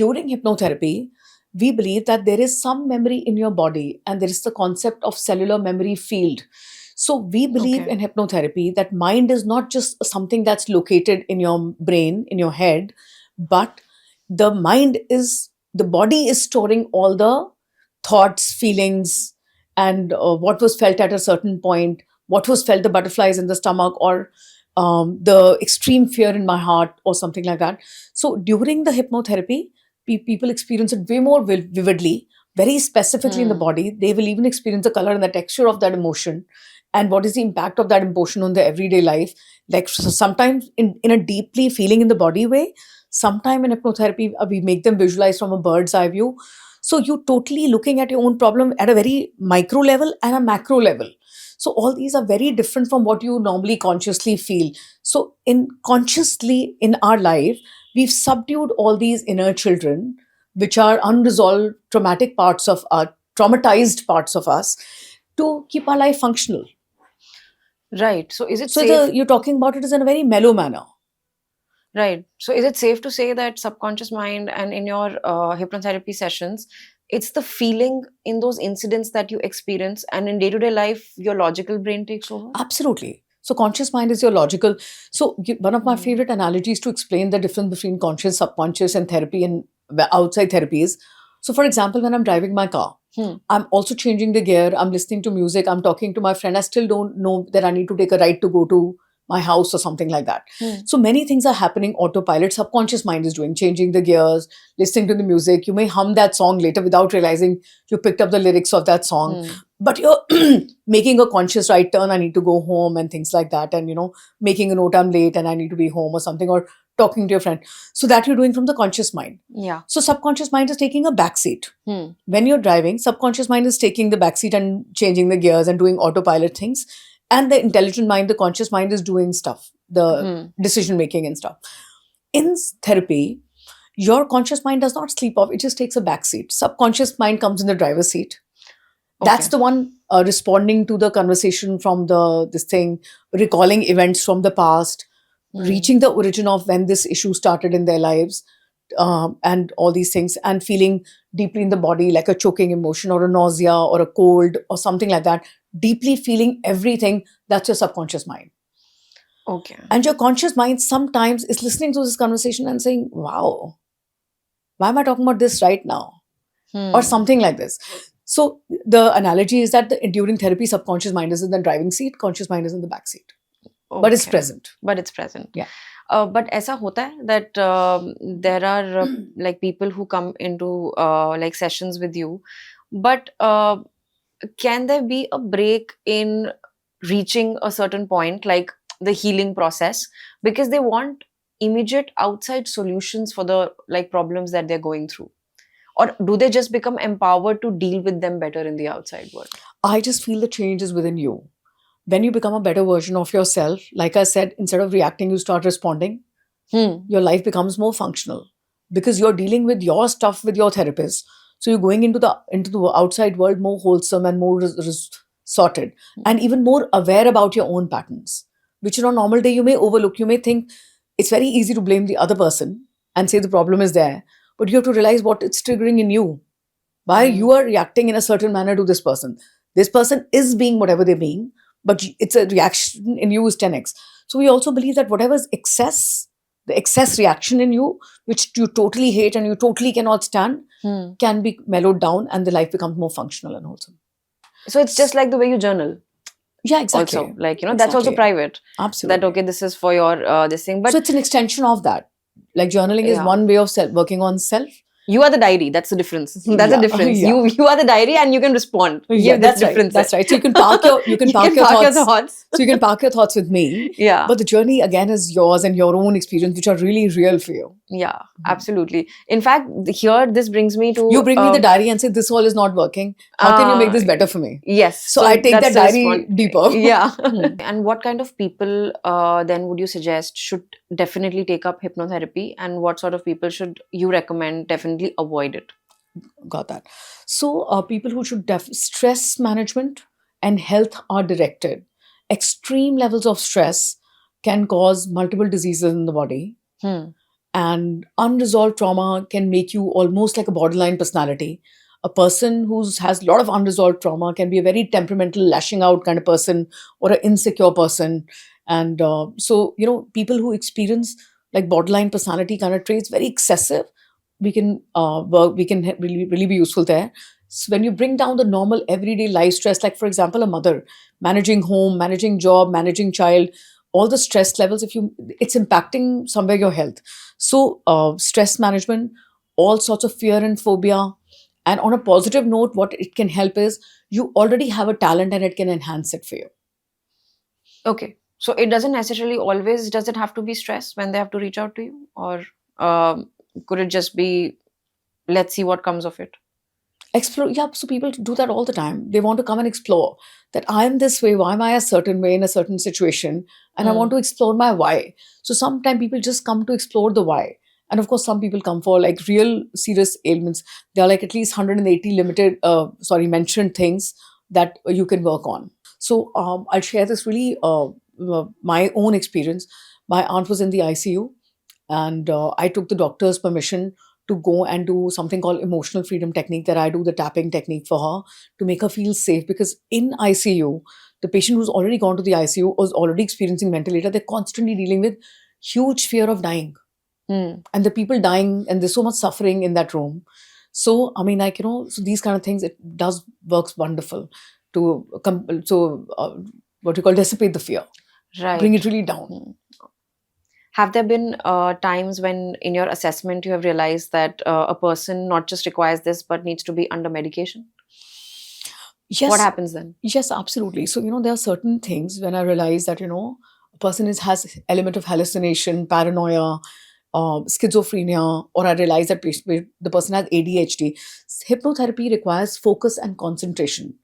during hypnotherapy, we believe that there is some memory in your body, and there is the concept of cellular memory field. So we believe Okay. in hypnotherapy that mind is not just something that's located in your brain, in your head, but the body is storing all the thoughts, feelings, and what was felt at a certain point, what was felt, the butterflies in the stomach, or the extreme fear in my heart, or something like that. So during the hypnotherapy, people experience it way more vividly, very specifically in the Hmm. body. They will even experience the color and the texture of that emotion, and what is the impact of that emotion on their everyday life. Like sometimes in a deeply feeling in the body way, sometime in hypnotherapy, we make them visualize from a bird's eye view. So you're totally looking at your own problem at a very micro level and a macro level. So all these are very different from what you normally consciously feel. So in consciously in our life, we've subdued all these inner children, which are unresolved traumatic parts of our traumatized parts of us, to keep our life functional. Right. So is it So safe? you're talking about it is in a very mellow manner. Right. So is it safe to say that subconscious mind and in your hypnotherapy sessions, it's the feeling in those incidents that you experience, and in day-to-day life, your logical brain takes over? Absolutely. So conscious mind is your logical. So one of my Hmm. favorite analogies to explain the difference between conscious, subconscious, and therapy and outside therapy is, so for example, when I'm driving my car, Hmm. I'm also changing the gear. I'm listening to music. I'm talking to my friend. I still don't know that I need to take a ride to go to my house or something like that. Hmm. So many things are happening autopilot. Subconscious mind is doing, changing the gears, listening to the music. You may hum that song later without realizing you picked up the lyrics of that song. Hmm. But you're making a conscious right turn. I need to go home and things like that. And, making a note, I'm late and I need to be home or something, or talking to your friend. So that you're doing from the conscious mind. Yeah. So subconscious mind is taking a backseat. Hmm. When you're driving, subconscious mind is taking the backseat and changing the gears and doing autopilot things. And the intelligent mind, the conscious mind, is doing stuff, the Hmm. decision making and stuff. In therapy, your conscious mind does not sleep off, it just takes a backseat. Subconscious mind comes in the driver's seat. That's Okay. the one responding to the conversation from this thing, recalling events from the past, Hmm. reaching the origin of when this issue started in their lives, and all these things, and feeling deeply in the body like a choking emotion or a nausea or a cold or something like that, deeply feeling everything. That's your subconscious mind. Okay. And your conscious mind sometimes is listening to this conversation and saying, wow, why am I talking about this right now? Or Hmm. something like this. So the analogy is that during therapy, subconscious mind is in the driving seat, conscious mind is in the back seat, but it's Okay. present. But it's present. Yeah. But ऐसा होता है that there are like people who come into like sessions with you, but can there be a break in reaching a certain point, like the healing process, because they want immediate outside solutions for the like problems that they're going through? Or do they just become empowered to deal with them better in the outside world? I just feel the change is within you. When you become a better version of yourself, like I said, instead of reacting, you start responding. Hmm. Your life becomes more functional because you're dealing with your stuff with your therapist. So you're going into the outside world more wholesome and more sorted, and even more aware about your own patterns, which in a normal day you may overlook. You may think it's very easy to blame the other person and say the problem is there, but you have to realize what it's triggering in you, why Hmm. you are reacting in a certain manner to this person. This person is being whatever they're being, but it's a reaction in you is 10x. So we also believe that whatever is excess, the excess reaction in you, which you totally hate and you totally cannot stand, Hmm. can be mellowed down and the life becomes more functional and wholesome. So it's just like the way you journal. Yeah, exactly. Also, like, that's also Exactly. private. That, Absolutely. okay, this is for your this thing, but So it's an extension of that. Like journaling is yeah. one way of working on self. You are the diary. That's the difference. That's the Yeah, difference. yeah. You are the diary and you can respond. Yeah, Give this that's right. difference. That's right. So you can park your You can park your thoughts. So you can park your thoughts with me. Yeah. But the journey again is yours and your own experience, which are really real for you. Yeah, absolutely. In fact, here this brings me to You bring me the diary and say, this all is not working. How can you make this better for me? Yes. So I take that's that the diary response. deeper. Yeah. And what kind of people then would you suggest should definitely take up hypnotherapy, and what sort of people should you recommend definitely avoid it? Got that. So people who should stress management and health are directed. Extreme levels of stress can cause multiple diseases in the body, Hmm. and unresolved trauma can make you almost like a borderline personality. A person who has a lot of unresolved trauma can be a very temperamental, lashing out kind of person, or an insecure person. And so, people who experience like borderline personality kind of traits, very excessive, we can really, really be useful there. So when you bring down the normal everyday life stress, like for example, a mother managing home, managing job, managing child, all the stress levels, it's impacting somewhere your health. So, stress management, all sorts of fear and phobia. And on a positive note, what it can help is you already have a talent and it can enhance it for you. Okay. So it doesn't necessarily always, does it have to be stress when they have to reach out to you? Or could it just be, let's see what comes of it? Explore. Yeah, so people do that all the time. They want to come and explore that I'm this way. Why am I a certain way in a certain situation? And I want to explore my why. So sometimes people just come to explore the why. And of course, some people come for like real serious ailments. There are like at least 180 mentioned things that you can work on. So I'll share this really my own experience. My aunt was in the ICU, and I took the doctor's permission to go and do something called emotional freedom technique, that I do the tapping technique for her to make her feel safe. Because in ICU, the patient who's already gone to the ICU was already experiencing ventilator. They're constantly dealing with huge fear of dying. And the people dying, and there's so much suffering in that room. So, I mean, so these kind of things, it does works wonderful to what you call dissipate the fear, Right. bring it really down. Have there been times when in your assessment you have realized that a person not just requires this but needs to be under medication? Yes. What happens then? Yes, absolutely. So, there are certain things when I realize that, a person has element of hallucination, paranoia, schizophrenia, or I realize that the person has ADHD. Hypnotherapy requires focus and concentration.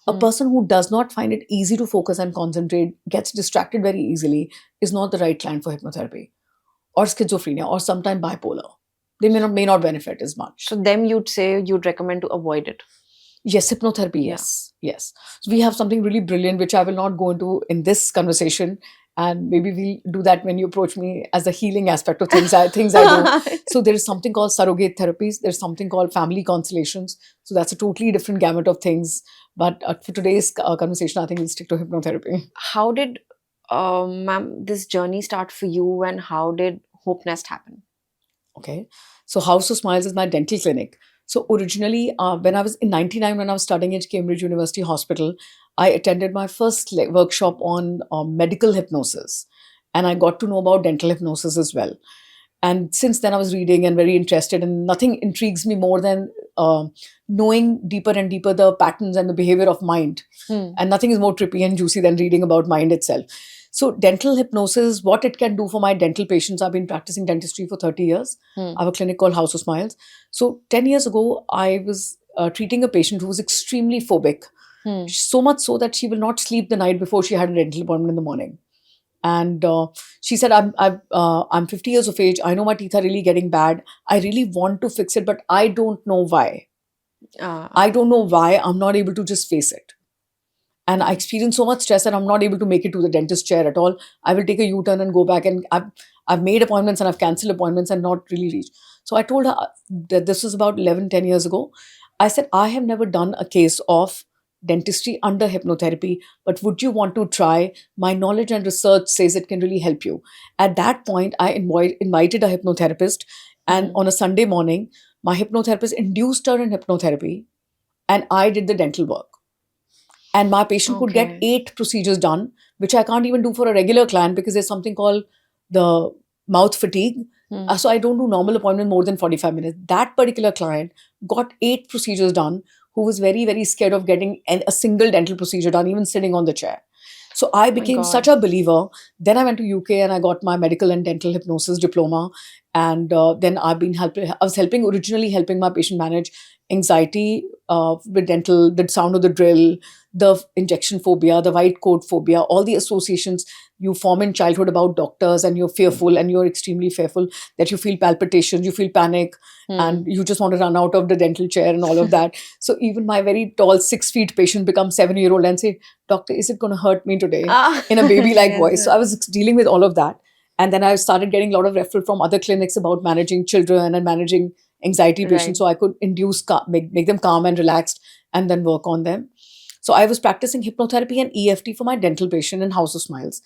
A person who does not find it easy to focus and concentrate, gets distracted very easily, is not the right client for hypnotherapy. Or schizophrenia, or sometimes bipolar. They may not benefit as much. So them you'd say you'd recommend to avoid it. Yes, hypnotherapy, yes. So we have something really brilliant, which I will not go into in this conversation. And maybe we'll do that when you approach me as the healing aspect of things I do. So there is something called surrogate therapies. There's something called family constellations. So that's a totally different gamut of things. But for today's conversation, I think we'll stick to hypnotherapy. How did, ma'am, this journey start for you, and how did Hope Nest happen? Okay. So House of Smiles is my dental clinic. So originally, when I was in 99, when I was studying at Cambridge University Hospital, I attended my first workshop on medical hypnosis. And I got to know about dental hypnosis as well. And since then, I was reading and very interested. And nothing intrigues me more than knowing deeper and deeper the patterns and the behavior of mind. And nothing is more trippy and juicy than reading about mind itself. So dental hypnosis, what it can do for my dental patients. I've been practicing dentistry for 30 years. I have a clinic called House of Smiles. So 10 years ago, I was treating a patient who was extremely phobic. So much so that she will not sleep the night before she had a dental appointment in the morning. And she said, I'm 50 years of age. I know my teeth are really getting bad. I really want to fix it, but I don't know why. I don't know why I'm not able to just face it. And I experience so much stress that I'm not able to make it to the dentist chair at all. I will take a U-turn and go back. And I've made appointments and I've cancelled appointments and not really reached. So I told her that this was about 10 years ago. I said, I have never done a case of dentistry under hypnotherapy, but would you want to try? My knowledge and research says it can really help you. At that point, I invited a hypnotherapist. And on a Sunday morning, my hypnotherapist induced her in hypnotherapy. And I did the dental work. And my patient could get 8 procedures done, which I can't even do for a regular client because there's something called the mouth fatigue. Hmm. So I don't do normal appointment more than 45 minutes. That particular client got 8 procedures done, who was very, very scared of getting a single dental procedure done, even sitting on the chair. So I My became such God. a believer. Then I went to UK and I got my medical and dental hypnosis diploma. And then I've been helping. I was originally helping my patient manage anxiety with dental, the sound of the drill, the injection phobia, the white coat phobia, all the associations you form in childhood about doctors, and you're fearful, and you're extremely fearful that you feel palpitations, you feel panic, Hmm. and you just want to run out of the dental chair and all of that. So even my very tall 6 feet patient becomes 7 year old and say, "Doctor, is it going to hurt me today?" Ah, in a baby like yes, voice. So yes. I was dealing with all of that. And then I started getting a lot of referral from other clinics about managing children and managing anxiety Right. patients. So I could make them calm and relaxed and then work on them. So I was practicing hypnotherapy and EFT for my dental patient in House of Smiles.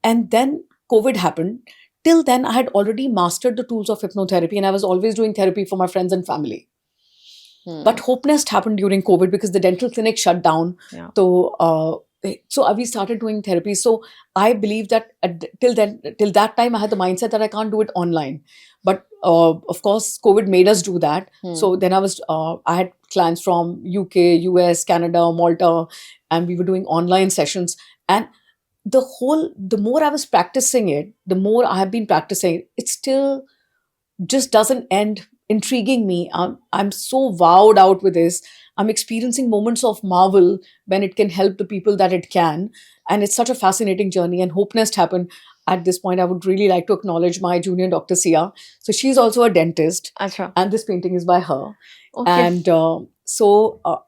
And then COVID happened. Till then, I had already mastered the tools of hypnotherapy and I was always doing therapy for my friends and family. Hmm. But Hope Nest happened during COVID because the dental clinic shut down. Yeah. So we started doing therapy. So I believe that till that time, I had the mindset that I can't do it online. But of course, COVID made us do that. Hmm. So then I had clients from UK, US, Canada, Malta, and we were doing online sessions. And the more I was practicing it, the more I have been practicing it still just doesn't end intriguing me. I'm so wowed out with this. I'm experiencing moments of marvel when it can help the people that it can. And it's such a fascinating journey. And Hope Nest happened at this point. I would really like to acknowledge my junior Dr. Sia. So she's also a dentist, Acha. and this painting is by her. Okay. And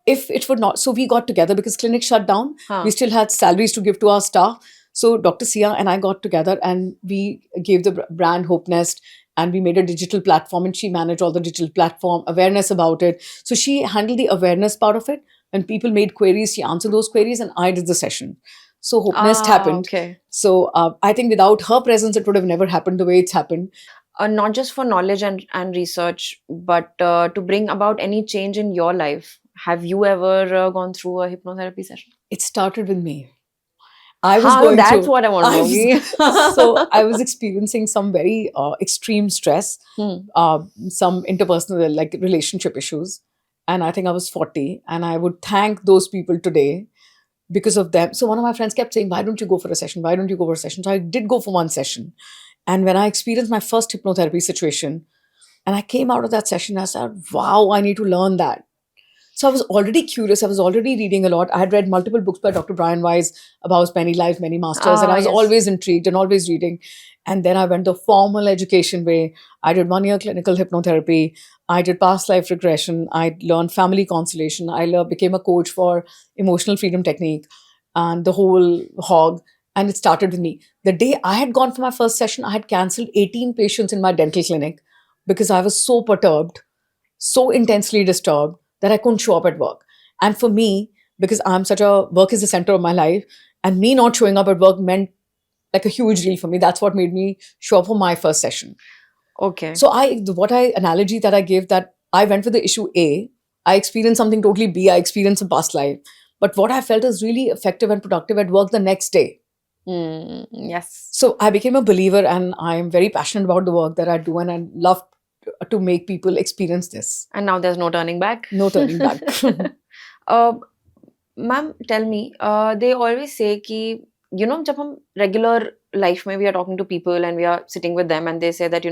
if it would not, so we got together because clinic shut down. Huh. We still had salaries to give to our staff. So Dr. Sia and I got together and we gave the brand Hope Nest, and we made a digital platform, and she managed all the digital platform awareness about it. So she handled the awareness part of it. When people made queries, she answered those queries, and I did the session. So Hope Nest happened. Okay. So I think without her presence, it would have never happened the way it's happened. Not just for knowledge and research, but to bring about any change in your life. Have you ever gone through a hypnotherapy session? It started with me. I was Huh, no, going that's through. what I want to I know. so I was experiencing some very extreme stress, Hmm. some interpersonal like relationship issues, and I think I was 40, and I would thank those people today because of them. So one of my friends kept saying, "Why don't you go for a session? Why don't you go for a session?" So I did go for one session, and when I experienced my first hypnotherapy situation, and I came out of that session, I said, "Wow, I need to learn that." So I was already curious. I was already reading a lot. I had read multiple books by Dr. Brian Weiss about Many Lives, Many Masters, and I was Yes. always intrigued and always reading. And then I went the formal education way. I did 1 year clinical hypnotherapy. I did past life regression. I learned family constellation. Became a coach for emotional freedom technique and the whole hog. And it started with me. The day I had gone for my first session, I had cancelled 18 patients in my dental clinic because I was so perturbed, so intensely disturbed that I couldn't show up at work. And for me, because I'm such a work is the center of my life, and me not showing up at work meant like a huge deal for me. That's what made me show up for my first session. Okay. So analogy that I gave, that I went with the issue A, I experienced something totally B, I experienced a past life. But what I felt is really effective and productive at work the next day. Yes. So I became a believer, and I'm very passionate about the work that I do, and I love to make people experience this. And now there's no turning back. No turning back. Ma'am, tell me, they always say कि, जब हम regular life में we are talking to people and we are sitting with them and they say that,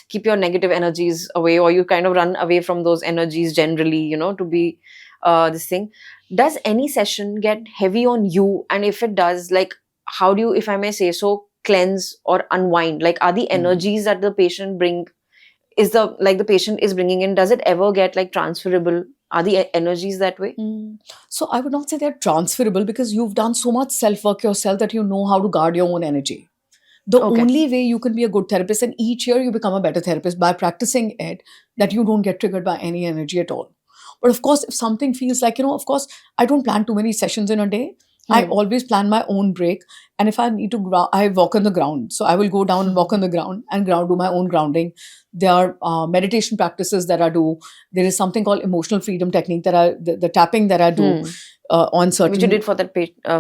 keep your negative energies away, or you kind of run away from those energies generally, to be this thing. Does any session get heavy on you? And if it does, like, how do you, if I may say so, cleanse or unwind? Like, are the energies that the patient the patient is bringing in, does it ever get like transferable? Are the energies that way? So I would not say they're transferable because you've done so much self work yourself that you know how to guard your own energy. The Okay. only way you can be a good therapist, and each year you become a better therapist by practicing it, that you don't get triggered by any energy at all. But of course, if something feels like, of course, I don't plan too many sessions in a day. I always plan my own break. And if I need to, I walk on the ground. So I will go down and walk on the ground and do my own grounding. There are meditation practices that I do. There is something called emotional freedom technique the tapping that I do on certain. Which you did for that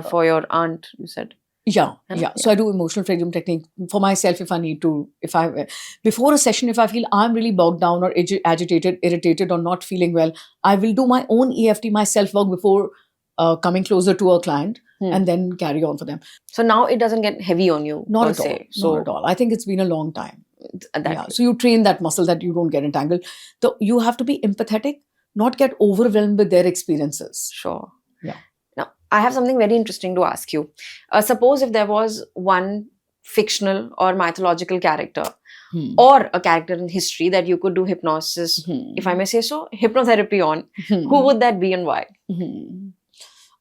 for your aunt, you said. Yeah, Hai na? yeah. So I do emotional freedom technique for myself if I need to. If I before a session, if I feel I'm really bogged down or agitated, irritated, or not feeling well, I will do my own EFT, my self work before coming closer to a client, and then carry on for them. So now it doesn't get heavy on you Not per at all. se. Not at So all. I think it's been a long time. that So you train that muscle that you don't get entangled. So you have to be empathetic, not get overwhelmed with their experiences. sure. Yeah. Now I have something very interesting to ask you. Suppose if there was one fictional or mythological character or a character in history that you could do hypnosis, if I may say so, hypnotherapy on, who would that be and why?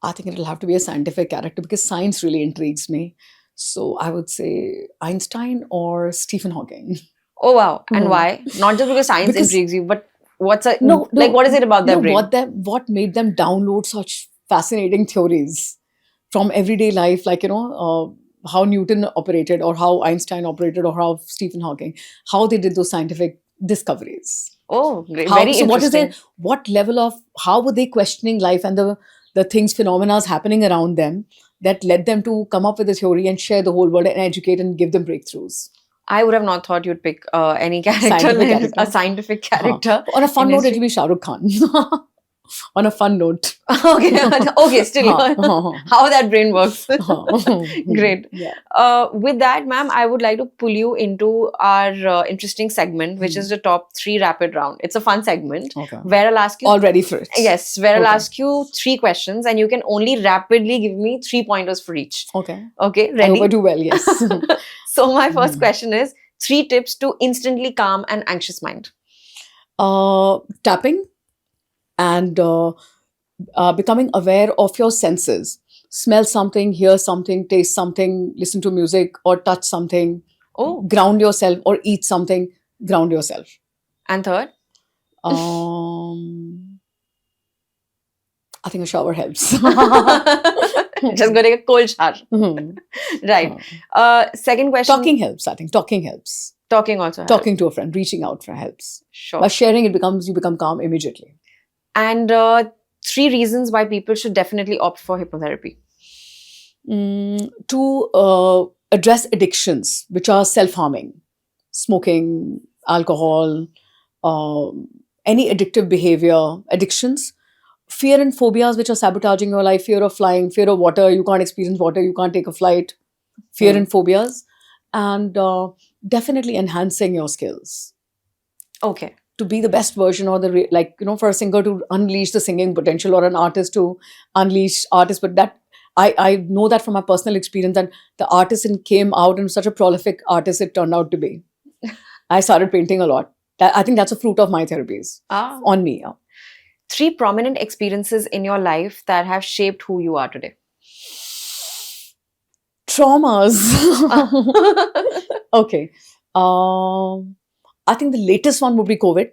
I think it'll have to be a scientific character because science really intrigues me. So I would say Einstein or Stephen Hawking. Oh wow. And why? Not just because science Because- intrigues you, but what is No, it about their brain? What made them download such fascinating theories from everyday life, like how Newton operated, or how Einstein operated, or how Stephen Hawking, how they did those scientific discoveries. Oh, great. How, Very so what is interesting. their, what level of, how were they questioning life and the things, phenomena happening around them that led them to come up with a theory and share the whole world and educate and give them breakthroughs. I would have not thought you'd pick any character, Scientific like character. a scientific character. On a fun in note, history. it'll be Shah Rukh Khan. On a fun note. Okay, still how that brain works. Great. Yeah. With that, ma'am, I would like to pull you into our interesting segment, which is the top 3 rapid round. It's a fun segment Okay. where I'll ask you. All ready for it. Yes, where I'll Okay. ask you 3 questions and you can only rapidly give me 3 pointers for each. Okay. Okay, I hope I ready? do well, yes. So my first question is 3 tips to instantly calm an anxious mind. Tapping and becoming aware of your senses. Smell something, hear something, taste something, listen to music or touch something. Oh, Ground yourself or eat something, ground yourself. and third? I think a shower helps. Just go take a cold shower. Right. Second question. Talking helps, I think. Talking helps. Talking also helps. Talking to a friend, reaching out for helps. Sure. By sharing, you become calm immediately. And 3 reasons why people should definitely opt for hypnotherapy. To address addictions, which are self-harming. Smoking, alcohol, any addictive behavior, addictions. Fear and phobias, which are sabotaging your life. Fear of flying, fear of water. You can't experience water. You can't take a flight. Fear and phobias. And definitely enhancing your skills. Okay. To be the best version, or for a singer to unleash the singing potential, or an artist to unleash artists. But that I know that from my personal experience, that the artist came out and such a prolific artist it turned out to be. I started painting a lot. I think that's a fruit of my therapies on me. Yeah. 3 prominent experiences in your life that have shaped who you are today. Traumas. Okay. I think the latest one would be COVID.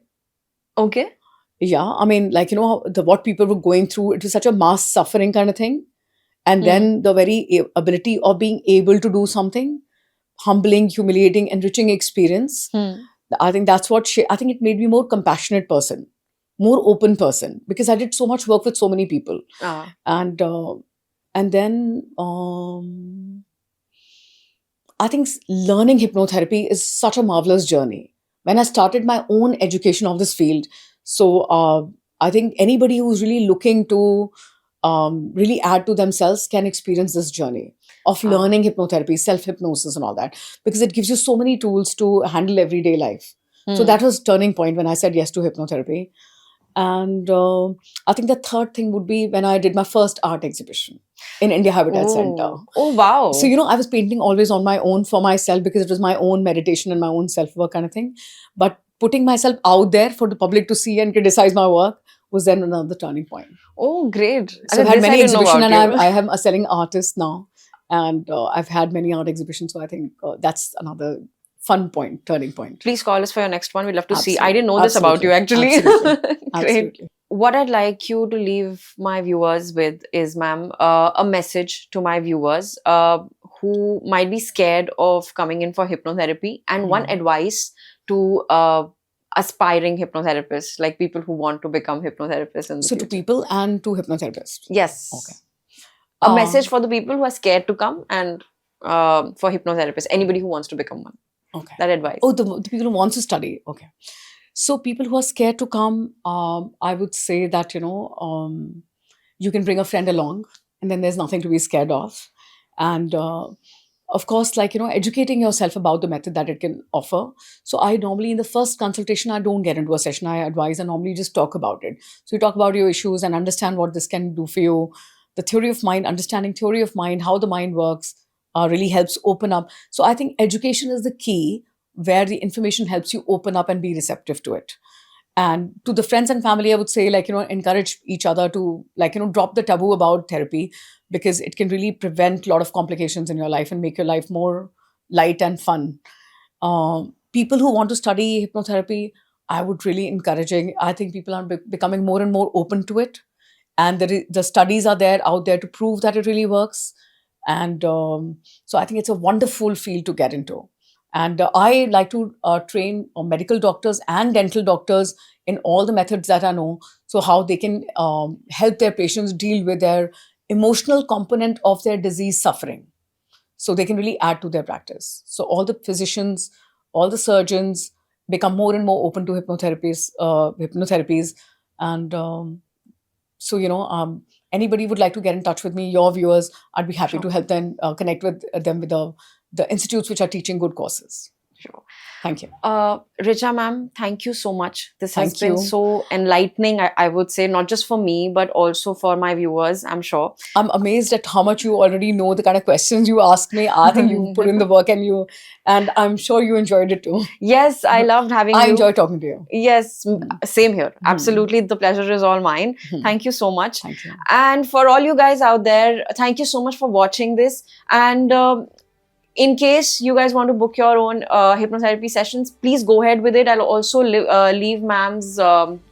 Okay. Yeah. I mean, what people were going through, it was such a mass suffering kind of thing. And then the very ability of being able to do something, humbling, humiliating, enriching experience. I think that's what I think it made me more compassionate person, more open person, because I did so much work with so many people. And then I think learning hypnotherapy is such a marvelous journey. When I started my own education of this field, so I think anybody who's really looking to really add to themselves can experience this journey of learning hypnotherapy, self-hypnosis and all that, because it gives you so many tools to handle everyday life. So that was turning point when I said yes to hypnotherapy. And I think the third thing would be when I did my first art exhibition in India Habitat Center. Oh, wow. So, I was painting always on my own for myself because it was my own meditation and my own self-work kind of thing. But putting myself out there for the public to see and criticize my work was then another turning point. Oh, great. So I've had many exhibitions, and I am a selling artist now. And I've had many art exhibitions. So I think that's another fun point, turning point. Please call us for your next one. We'd love to see. Absolutely. I didn't know this about you, actually. Absolutely. Great. Absolutely. What I'd like you to leave my viewers with is, ma'am, a message to my viewers who might be scared of coming in for hypnotherapy, and one advice to aspiring hypnotherapists, like people who want to become hypnotherapists in the So future. to people and to hypnotherapists. Yes. Okay. A message for the people who are scared to come and for hypnotherapists? Anybody who wants to become one. Okay. That advice. Oh, the people who want to study. Okay. So people who are scared to come, I would say that, you can bring a friend along, and then there's nothing to be scared of. And of course, educating yourself about the method that it can offer. So I normally, in the first consultation, I don't get into a session. I advise and normally just talk about it. So you talk about your issues and understand what this can do for you. The theory of mind, understanding theory of mind, how the mind works, really helps open up. So I think education is the key, where the information helps you open up and be receptive to it. And to the friends and family, I would say, encourage each other to, drop the taboo about therapy, because it can really prevent a lot of complications in your life and make your life more light and fun. People who want to study hypnotherapy, I would really encouraging. I think people are becoming more and more open to it. And the studies are out there to prove that it really works. And so I think it's a wonderful field to get into. And I like to train medical doctors and dental doctors in all the methods that I know. So how they can help their patients deal with their emotional component of their disease suffering. So they can really add to their practice. So all the physicians, all the surgeons become more and more open to hypnotherapies. And anybody would like to get in touch with me, your viewers, I'd be happy Sure. to help them connect with them with the institutes which are teaching good courses. Sure. Thank you. Richa ma'am, thank you so much. This has Thank been you. so enlightening, I would say, not just for me, but also for my viewers, I'm sure. I'm amazed at how much you already know, the kind of questions you ask me. I think you put in the work, and I'm sure you enjoyed it too. Yes, I loved having I you. enjoy talking to you. Yes, same here. Absolutely. The pleasure is all mine. Thank you so much. Thank you. And for all you guys out there, thank you so much for watching this. And in case you guys want to book your own hypnotherapy sessions, please go ahead with it. I'll also leave ma'am's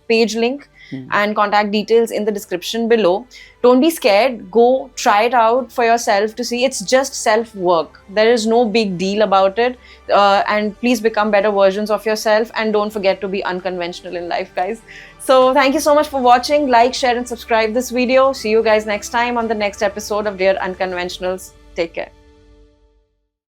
page link and contact details in the description below. Don't be scared. Go try it out for yourself to see. It's just self-work. There is no big deal about it. And please become better versions of yourself. And don't forget to be unconventional in life, guys. So thank you so much for watching. Like, share, and subscribe this video. See you guys next time on the next episode of Dear Unconventionals. Take care.